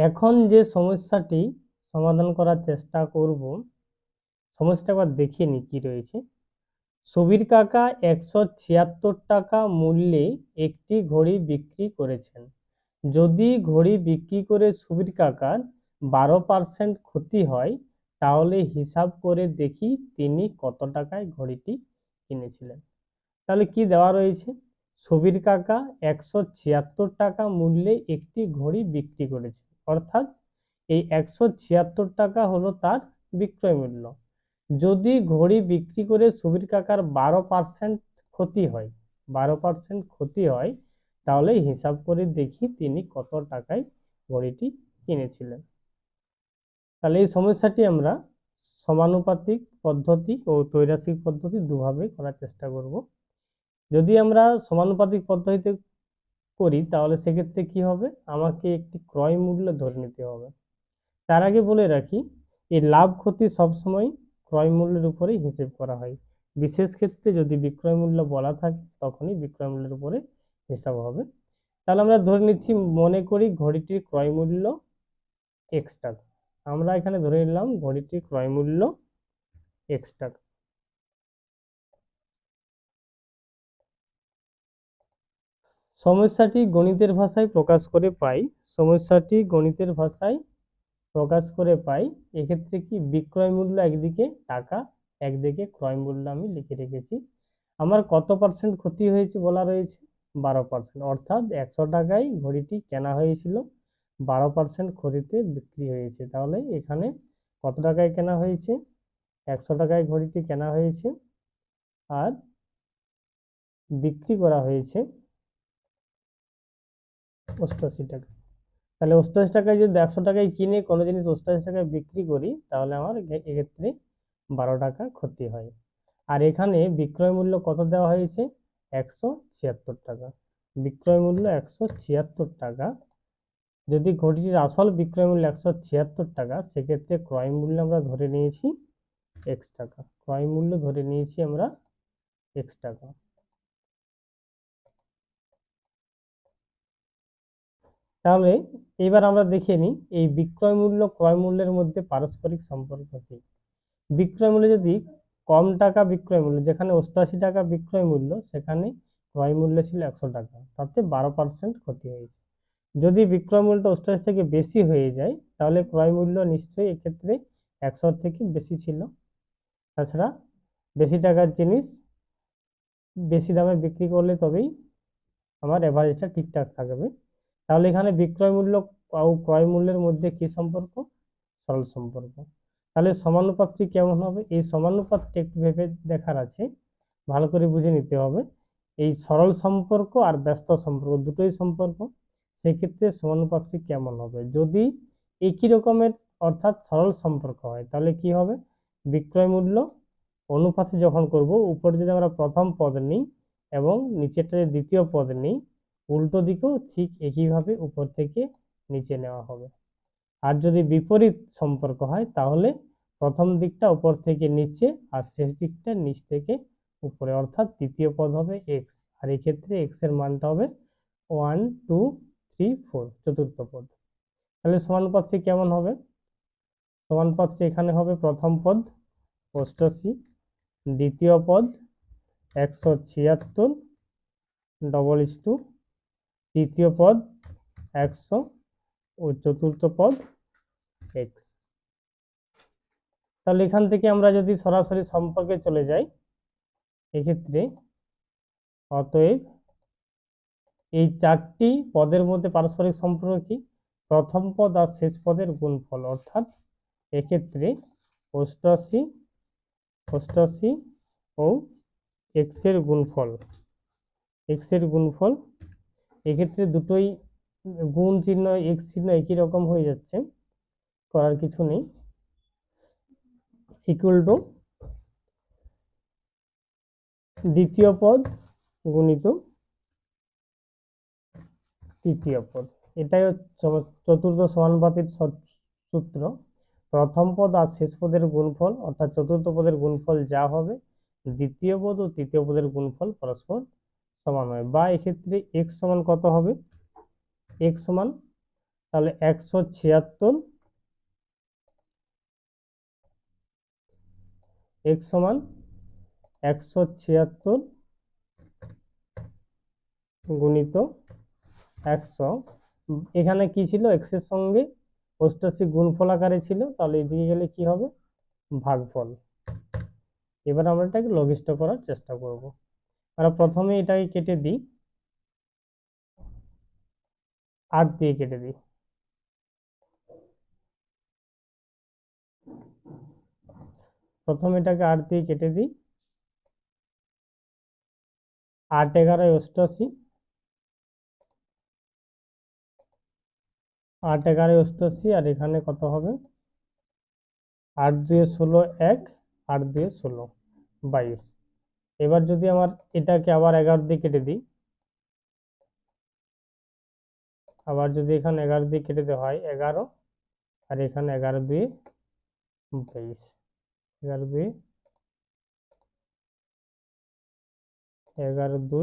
এখন যে সমস্যাটি সমাধান করার চেষ্টা করব, সমস্যাটা একবার দেখিয়ে নি কি রয়েছে। সুবীর কাকা 176 টাকা মূল্যে একটি ঘড়ি বিক্রি করেছেন। যদি ঘড়ি বিক্রি করে সুবীর কাকার 12% ক্ষতি হয়, তাহলে হিসাব করে দেখি তিনি কত টাকায় ঘড়িটি কিনেছিলেন। তাহলে কি দেওয়া রয়েছে? সুবীর কাকা 176 টাকা মূল্যে একটি ঘড়ি বিক্রি করেছে, অর্থাৎ এই 176 টাকা হলো তার বিক্রয় মূল্য। যদি ঘড়ি বিক্রি করে সুবীর কাকার 12% ক্ষতি হয়, 12% ক্ষতি হয়, তাহলে হিসাব করে দেখি তিনি কত টাকায় ঘড়িটি কিনেছিলেন। তাহলে এই সমস্যাটি আমরা সমানুপাতিক পদ্ধতি ও ত্রৈরাসিক পদ্ধতি দুভাবে করার চেষ্টা করব। যদি আমরা সমানুপাতিক পদ্ধতিতে করি তাহলে সেক্ষেত্রে কি হবে, আমাকে একটি ক্রয় মূল্য ধরে নিতে হবে। তার আগে বলে রাখি, এই লাভ ক্ষতি সবসময় ক্রয় মূল্যের উপরেই হিসেব করা হয়। বিশেষ ক্ষেত্রে যদি বিক্রয় মূল্য বলা থাকে তখনই বিক্রয় মূল্যের উপরে হিসাব হবে। তাহলে আমরা ধরে নিচ্ছি, মনে করি ঘড়িটির ক্রয় মূল্য x টাকা। আমরা এখানে ধরে নিলাম ঘড়িটির ক্রয় মূল্য x টাকা। সমস্যাটি গণিতের ভাষায় প্রকাশ করে পাই, সমস্যাটি গণিতের ভাষায় প্রকাশ করে পাই। এক্ষেত্রে কি বিক্রয় মূল্য একদিকে টাকা, একদিকে ক্রয় মূল্য আমি লিখে রেখেছি। আমার কত পার্সেন্ট ক্ষতি হয়েছে বলা রয়েছে? 12%, অর্থাৎ 100 টাকায় ঘড়িটি কেনা হয়েছিল, 12% ক্ষতিতে বিক্রি হয়েছে। তাহলে এখানে কত টাকায় কেনা হয়েছে? 100 টাকায় ঘড়িটি কেনা হয়েছে আর বিক্রি করা হয়েছে 88 টাকা। তাহলে 88 টাকায় যদি 100 টাকায় কিনে কোনো জিনিস 88 টাকায় বিক্রি করি, তাহলে আমার এক্ষেত্রে 12 টাকা ক্ষতি হয়। আর এখানে বিক্রয় মূল্য কত দেওয়া হয়েছে? 176 টাকা। বিক্রয় মূল্য 176 টাকা। যদি ঘড়িটির আসল বিক্রয় মূল্য 176 টাকা, সেক্ষেত্রে ক্রয় মূল্য আমরা ধরে নিয়েছি x টাকা। ক্রয় মূল্য ধরে নিয়েছি আমরা x টাকা। তাহলে এবার আমরা দেখে নিই এই বিক্রয় মূল্য ক্রয় মূল্যের মধ্যে পারস্পরিক সম্পর্ক কি। বিক্রয় মূল্য যদি কম টাকা বিক্রয় মূল্য, যেখানে 88 টাকা বিক্রয় মূল্য, সেখানে ক্রয় মূল্য ছিল 100 টাকা, তাতে 12% ক্ষতি হয়েছে। যদি বিক্রয় মূল্যটা 88 থেকে বেশি হয়ে যায়, তাহলে ক্রয় মূল্য নিশ্চয়ই এক্ষেত্রে 100 থেকে বেশি ছিল। তাছাড়া বেশি টাকার জিনিস বেশি দামে বিক্রি করলে তবেই আমার এভারেজটা ঠিকঠাক থাকবে। তাহলে এখানে বিক্রয় মূল্য ও ক্রয় মূল্যের মধ্যে কি সম্পর্ক? সরল সম্পর্ক। তাহলে সমানুপাতটি কেমন হবে? এই সমানুপাতটি একটু ভেবে দেখার আছে, ভালো করে বুঝে নিতে হবে। এই সরল সম্পর্ক আর ব্যস্ত সম্পর্ক দুটোই সম্পর্ক, সেক্ষেত্রে সমানুপাতটি কেমন হবে? যদি একই রকমের অর্থাৎ সরল সম্পর্ক হয়, তাহলে কি হবে? বিক্রয় মূল্য অনুপাতে যখন করব, উপরে যদি আমরা প্রথম পদ নিই এবং নিচেরটা দ্বিতীয় পদ নিই, উল্টো দিকেও ঠিক একইভাবে উপর থেকে নিচে নেওয়া হবে। আর যদি বিপরীত সম্পর্ক হয়, তাহলে প্রথম দিকটা উপর থেকে নিচে আর শেষ দিকটা নিচ থেকে উপরে, অর্থাৎ তৃতীয় পদ হবে x। আর এই ক্ষেত্রে x এর মানটা হবে 1 2 3 4, চতুর্থ পদ। তাহলে সমানুপাতটি কেমন হবে? সমানুপাতটি এখানে হবে প্রথম পদ 88, দ্বিতীয় পদ 176 ডবল ইস টু তৃতীয় পদ 100 ও চতুর্থ পদ x। তাহলে এখান থেকে আমরা যদি সরাসরি সম্পর্কে চলে যাই, এক্ষেত্রে অতএব এই চারটি পদের মধ্যে পারস্পরিক সম্পর্ক কি? প্রথম পদ আর শেষ পদের গুণফল, অর্থাৎ এক্ষেত্রে 88 ও x এর গুণফল, এক্ষেত্রে দুটোই গুণ চিহ্ন x চিহ্ন একই রকম হয়ে যাচ্ছে, করার কিছু নেই। ইকুয়াল টু দ্বিতীয় পদ গুণিত তৃতীয় পদ। এটাই চতুর্থ সমানুপাতিক সূত্র। প্রথম পদ আর শেষ পদের গুণফল অর্থাৎ চতুর্থ পদের গুণফল যা হবে, দ্বিতীয় পদ ও তৃতীয় পদের গুণফল পরস্পর সমান হয়। বা এক্ষেত্রে x সমান কত হবে? x সমান, তাহলে 176 x সমান 176 গুণিত 100। এখানে কি ছিল, এক্স এর সঙ্গে 88 গুণফল আকারে ছিল, তাহলে এদিকে গেলে কি হবে, ভাগফল। এবার আমরা এটাকে লঘিষ্ঠ করার চেষ্টা করব। আমরা প্রথমে এটাকে কেটে দিই, 8 দিয়ে কেটে দিই। প্রথমে এটাকে 8 দিয়ে কেটে দিই। 8 11 88, 8 11 88, আর এখানে কত হবে, 8 2 16 1, 8 2 16 22। এবার যদি আমার এটাকে আবার 11 দিয়ে কেটে দিই, আবার যদি এখানে 11 দিয়ে কেটে দেওয়া হয় 11, আর এখানে 11 2 22, 11 2 11 2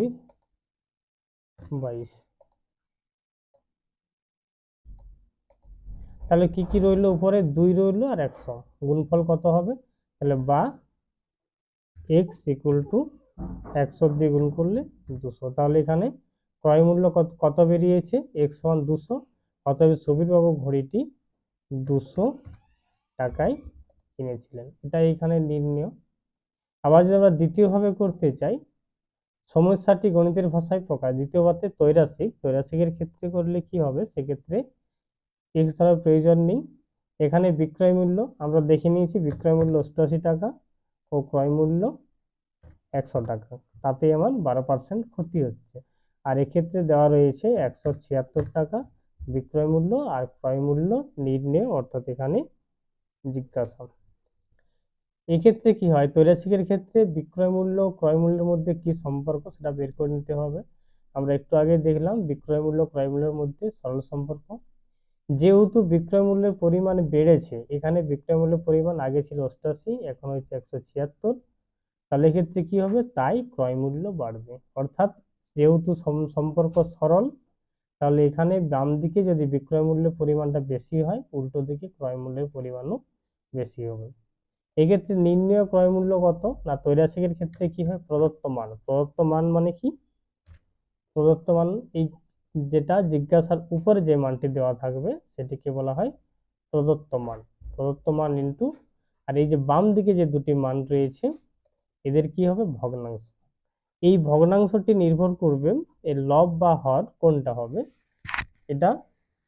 22। তাহলে কি কি রইলো উপরে, 2 রইলো আর 100, গুণফল কত হবে, তাহলে বা x ইকুয়াল টু 100 দিয়ে গুণ করলে 200। তাহলে এখানে ক্রয় মূল্য কত বেরিয়েছে, x সমান 200, অতএব সুবীর বাবু ঘড়িটি 200 টাকায় কিনেছিলেন। এটা এখানে নির্ণয়। আবার যদি আমরা দ্বিতীয়ভাবে করতে চাই, সমস্যাটি গণিতের ভাষায় প্রকাশ, দ্বিতীয়বারে ত্রৈরাশিকের ক্ষেত্রে করলে কি হবে, সেক্ষেত্রে x ধরার প্রয়োজন নেই। এখানে বিক্রয় মূল্য আমরা দেখে নিয়েছি, বিক্রয় মূল্য 88 টাকা ও ক্রয় মূল্য 100 টাকা, তাতে আমার 12% ক্ষতি হচ্ছে। আর এক্ষেত্রে দেওয়া রয়েছে 176 টাকা বিক্রয় মূল্য আর ক্রয় মূল্য নির্ণয়, অর্থাৎ এখানে জিজ্ঞাসা। এক্ষেত্রে কি হয়, ত্রৈরাশিকের ক্ষেত্রে বিক্রয় মূল্য ক্রয় মূল্যের মধ্যে কি সম্পর্ক সেটা বের করে নিতে হবে। আমরা একটু আগে দেখলাম বিক্রয় মূল্য ক্রয় মূল্যের মধ্যে সরল সম্পর্ক। যেহেতু বিক্রয় মূল্যের পরিমাণ বেড়েছে, এখানে বিক্রয় মূল্যের পরিমাণ আগে ছিল 88, এখন হচ্ছে 176, তাহলে এক্ষেত্রে কি হবে, তাই ক্রয় মূল্য বাড়বে। অর্থাৎ যেহেতু সম্পর্ক সরল, তাহলে এখানে বাম দিকে যদি বিক্রয় মূল্যের পরিমাণটা বেশি হয়, উল্টো দিকে ক্রয় মূল্যের পরিমাণও বেশি হবে। এক্ষেত্রে নির্ণয় ক্রয় মূল্য কত না, ত্রৈরাশিকের ক্ষেত্রে কি হয়, প্রদত্ত মান। প্রদত্ত মান মানে কি, প্রদত্ত মান এই যেটা জিজ্ঞাসার উপরে যে মানটি দেওয়া থাকবে সেটিকে বলা হয় প্রদত্ত মান। প্রদত্ত মান ইন্টু, আর এই যে বাম দিকে যে দুটি মান রয়েছে এদের কি হবে, ভগ্নাংশ। এই ভগ্নাংশটি নির্ভর করবে এর লব বা হর কোনটা হবে। এটা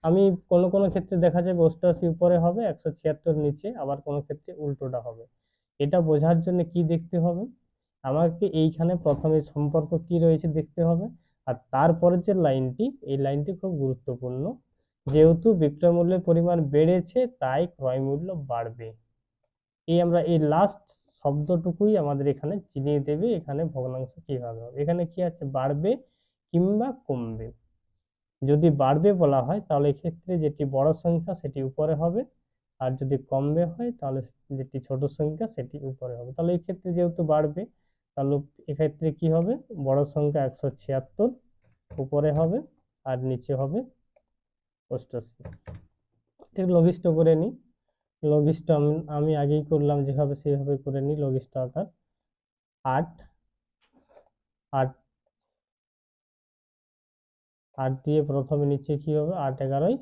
আমি কোনো কোনো ক্ষেত্রে দেখা যাবে 88 উপরে হবে, 176 নিচে, আবার কোনো ক্ষেত্রে উল্টোটা হবে। এটা বোঝার জন্য কি দেখতে হবে, আমাকে এইখানে প্রথমে সম্পর্ক কি রয়েছে দেখতে হবে, আর তারপরে যে লাইনটি, এই লাইনটি খুব গুরুত্বপূর্ণ। যেহেতু বিক্রয় মূল্যের পরিমাণ বেড়েছে তাই ক্রয় মূল্য বাড়বে, আমরা এই লাস্ট শব্দটুকুই আমাদের এখানে চিনিয়ে দেবে এখানে ভগ্নাংশ কিভাবে হবে। এখানে কি আছে, বাড়বে কিংবা কমবে। যদি বাড়বে বলা হয় তাহলে এক্ষেত্রে যেটি বড় সংখ্যা সেটি উপরে হবে, আর যদি কমবে হয় তাহলে যেটি ছোট সংখ্যা সেটি উপরে হবে। তাহলে এই ক্ষেত্রে যেহেতু বাড়বে, তাহলে এক্ষেত্রে কি হবে, বড় সংখ্যা 176 উপরে হবে আর নিচে হবে 88। ঠিক লঘিষ্ঠ করে নিই, লঘিষ্ঠ আমি আগেই করলাম যেভাবে সেভাবে করে নিই লঘিষ্ঠ আকার। 8 8 8 দিয়ে প্রথমে নিচে কি হবে, 8 11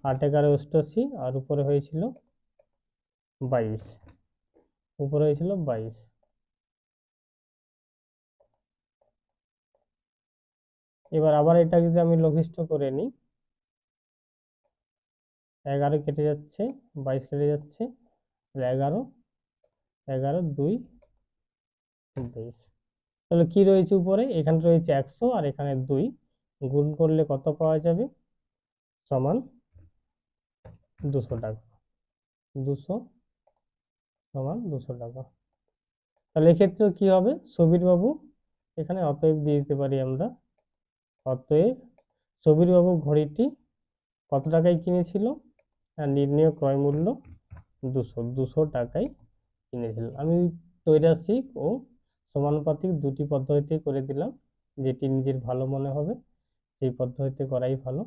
8 11 88, আর উপরে হয়েছিল 22, উপরে হয়েছিল 22। এবার আবার এটা যদি আমি লঘিষ্ঠ করে নিই, 11 কেটে যাচ্ছে, 22 কেটে যাচ্ছে, 11 11 2 22। তাহলে কি রয়েছে উপরে, এখানে রয়েছে 100 আর এখানে 2, গুণ করলে কত পাওয়া যাবে, সমান 200 টাকা। 200 সমান 200 টাকা। তাহলে এক্ষেত্রে কি হবে, সুবীর বাবু এখানে অতএব দিয়ে দিতে পারি আমরা, অতএব সুবীর বাবু ঘড়িটি কত টাকায় কিনেছিল, আর নির্ণয় ক্রয় মূল্য 200 টাকায় কিনেছিল। আমি ত্রৈরাশিক ও সমানুপাতিক দুটি পদ্ধতি করে দিলাম। যেটি নিজের ভালো মনে হবে সেই পদ্ধতিতে করাই ভালো।